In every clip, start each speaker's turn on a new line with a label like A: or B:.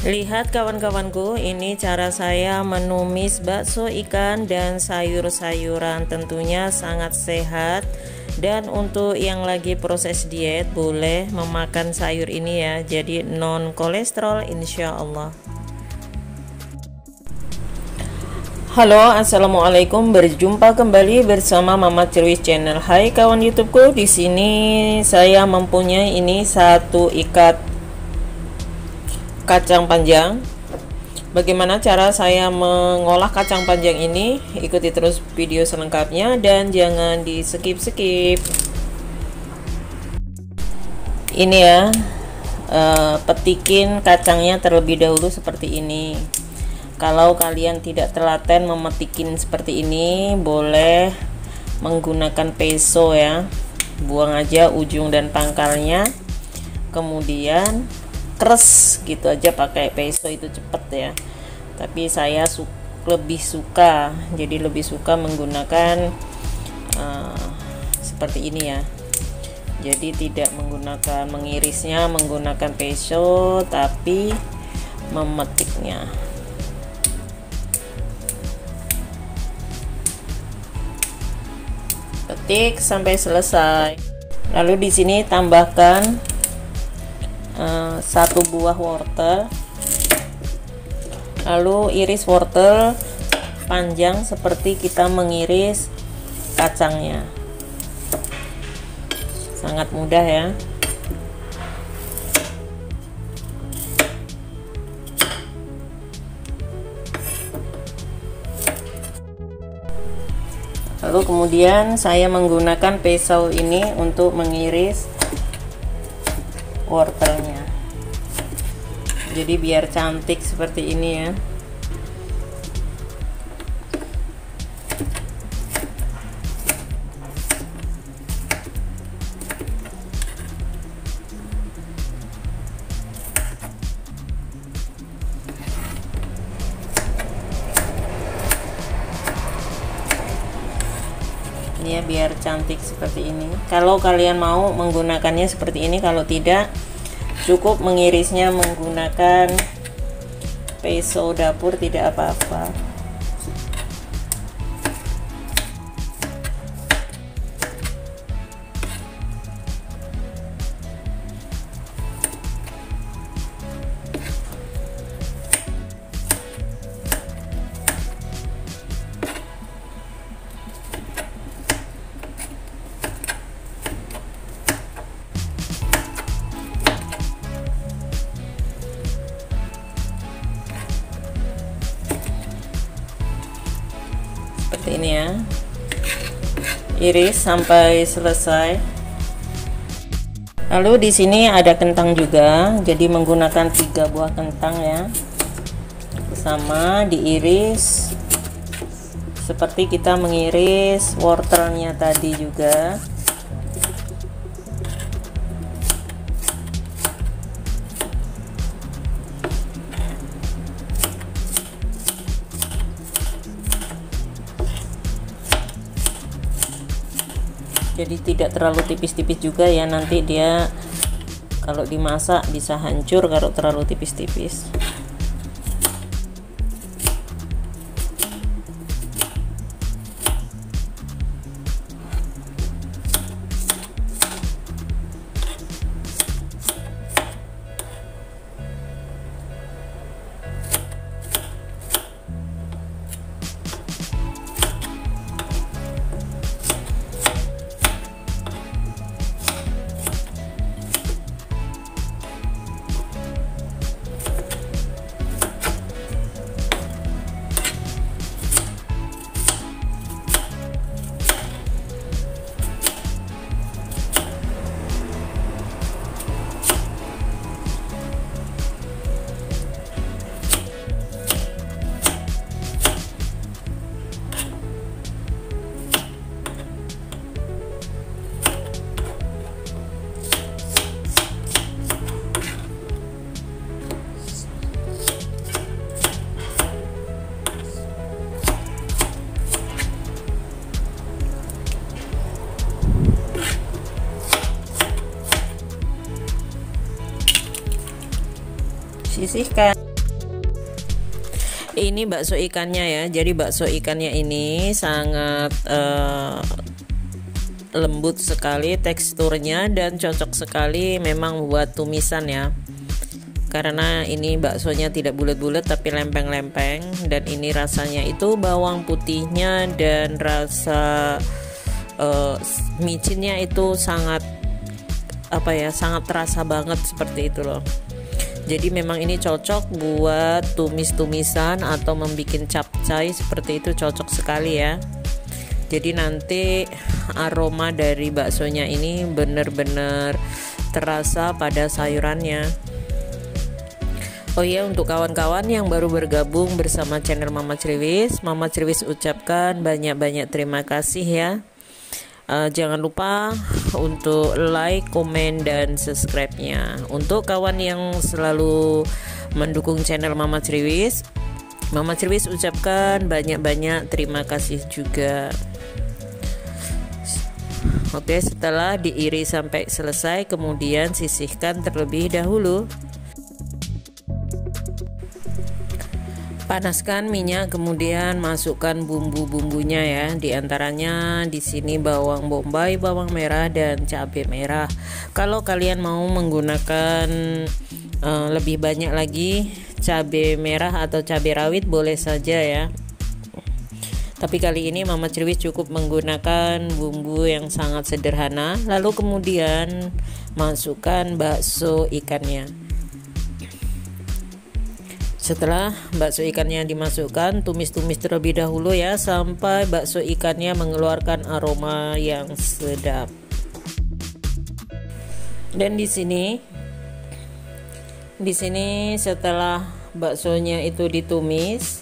A: Lihat kawan-kawanku, ini cara saya menumis bakso ikan dan sayur-sayuran, tentunya sangat sehat. Dan untuk yang lagi proses diet boleh memakan sayur ini ya, jadi non kolesterol insya Allah. Halo, assalamualaikum, berjumpa kembali bersama Mama Cerwis Channel. Hai kawan YouTubeku, di sini saya mempunyai ini satu ikat kacang panjang. Bagaimana cara saya mengolah kacang panjang ini? Ikuti terus video selengkapnya dan jangan di skip-skip. Ini ya, petikin kacangnya terlebih dahulu seperti ini. Kalau kalian tidak telaten memetikin seperti ini, boleh menggunakan peso ya. Buang aja ujung dan pangkalnya. Kemudian keres gitu aja pakai peso, itu cepet ya. Tapi saya lebih suka menggunakan seperti ini ya. Jadi tidak menggunakan mengirisnya menggunakan peso, tapi memetiknya. Petik sampai selesai. Lalu di sini tambahkan satu buah wortel, lalu iris wortel panjang seperti kita mengiris kacangnya. Sangat mudah ya. Lalu kemudian saya menggunakan pisau ini untuk mengiris wortelnya, jadi biar cantik seperti ini ya. Ini ya, biar cantik seperti ini. Kalau kalian mau menggunakannya seperti ini, kalau tidak cukup mengirisnya menggunakan peso dapur, tidak apa-apa. Seperti ini ya, iris sampai selesai. Lalu di sini ada kentang juga, jadi menggunakan 3 buah kentang ya, sama diiris seperti kita mengiris wortelnya tadi juga. Jadi tidak terlalu tipis-tipis juga ya, nanti dia kalau dimasak bisa hancur kalau terlalu tipis-tipis. Sisihkan. Ini bakso ikannya ya. Jadi bakso ikannya ini sangat lembut sekali teksturnya dan cocok sekali memang buat tumisan ya. Karena ini baksonya tidak bulat-bulat tapi lempeng-lempeng, dan ini rasanya itu bawang putihnya dan rasa micinnya itu sangat sangat terasa banget seperti itu loh. Jadi memang ini cocok buat tumis-tumisan atau membuat capcay seperti itu, cocok sekali ya. Jadi nanti aroma dari baksonya ini benar-benar terasa pada sayurannya. Oh iya, untuk kawan-kawan yang baru bergabung bersama channel Mama Criwis ucapkan banyak-banyak terima kasih ya. Jangan lupa untuk like, komen, dan subscribe-nya. Untuk kawan yang selalu mendukung channel Mama Criwis ucapkan banyak-banyak terima kasih juga. Oke, setelah diiris sampai selesai, kemudian sisihkan terlebih dahulu. Panaskan minyak, kemudian masukkan bumbu-bumbunya ya. Di antaranya di sini bawang bombay, bawang merah, dan cabai merah. Kalau kalian mau menggunakan lebih banyak lagi cabai merah atau cabai rawit boleh saja ya. Tapi kali ini Mama Criwis cukup menggunakan bumbu yang sangat sederhana. Lalu kemudian masukkan bakso ikannya. Setelah bakso ikannya dimasukkan, tumis-tumis terlebih dahulu ya sampai bakso ikannya mengeluarkan aroma yang sedap. Dan di sini setelah baksonya itu ditumis,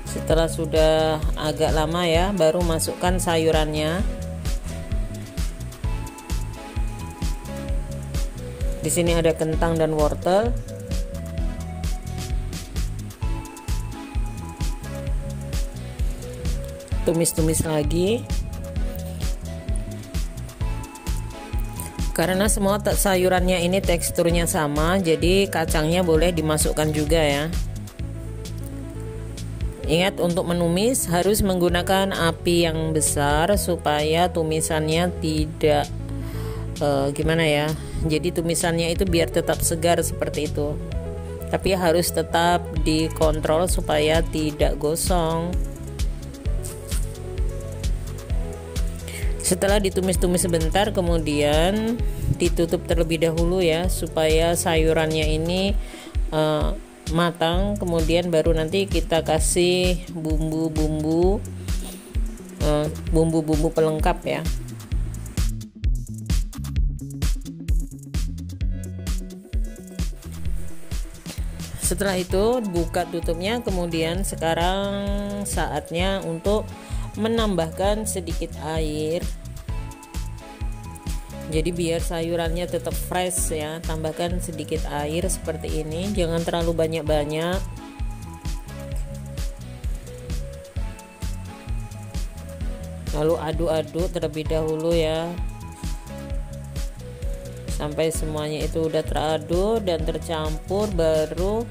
A: setelah sudah agak lama ya, baru masukkan sayurannya. Di sini ada kentang dan wortel. Tumis-tumis lagi. Karena semua sayurannya ini teksturnya sama, jadi kacangnya boleh dimasukkan juga ya. Ingat, untuk menumis harus menggunakan api yang besar supaya tumisannya tidak jadi tumisannya itu biar tetap segar seperti itu. Tapi harus tetap dikontrol supaya tidak gosong. Setelah ditumis-tumis sebentar, kemudian ditutup terlebih dahulu ya supaya sayurannya ini matang. Kemudian baru nanti kita kasih bumbu-bumbu pelengkap ya. Setelah itu buka tutupnya. Kemudian sekarang saatnya untuk menambahkan sedikit air. Jadi biar sayurannya tetap fresh ya, tambahkan sedikit air seperti ini, jangan terlalu banyak-banyak. Lalu aduk-aduk terlebih dahulu ya, sampai semuanya itu udah teraduk dan tercampur. Baru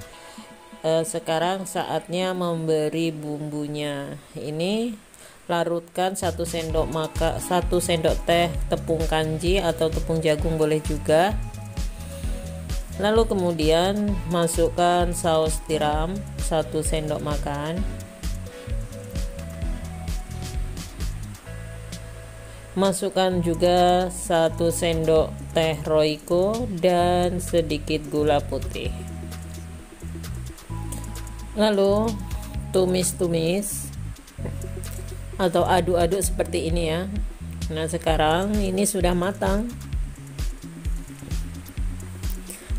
A: sekarang saatnya memberi bumbunya. Ini larutkan 1 sendok teh tepung kanji atau tepung jagung boleh juga. Lalu kemudian masukkan saus tiram 1 sendok makan. Masukkan juga 1 sendok teh roiko dan sedikit gula putih. Lalu tumis-tumis atau aduk-aduk seperti ini ya. Nah, sekarang ini sudah matang.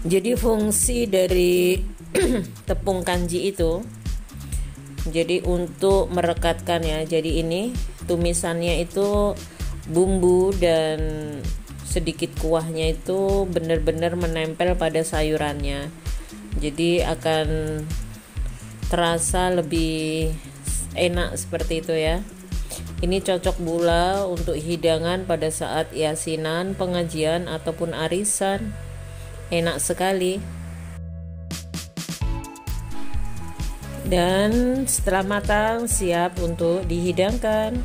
A: Jadi fungsi dari tepung kanji itu jadi untuk merekatkan ya. Jadi ini tumisannya itu bumbu dan sedikit kuahnya itu benar-benar menempel pada sayurannya. Jadi akan terasa lebih enak seperti itu ya. Ini cocok pula untuk hidangan pada saat yasinan, pengajian, ataupun arisan. Enak sekali. Dan setelah matang, siap untuk dihidangkan.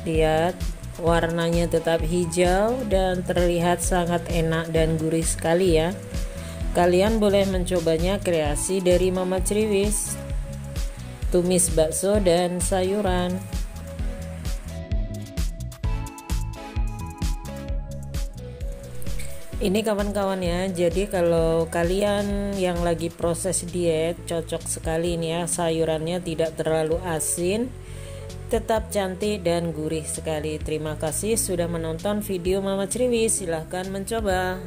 A: Lihat, warnanya tetap hijau dan terlihat sangat enak dan gurih sekali ya. Kalian boleh mencobanya kreasi dari Mama Criwis. Tumis bakso dan sayuran. Ini kawan-kawan ya, jadi kalau kalian yang lagi proses diet, cocok sekali ini ya. Sayurannya tidak terlalu asin, tetap cantik dan gurih sekali. Terima kasih sudah menonton video Mama Criwis. Silahkan mencoba.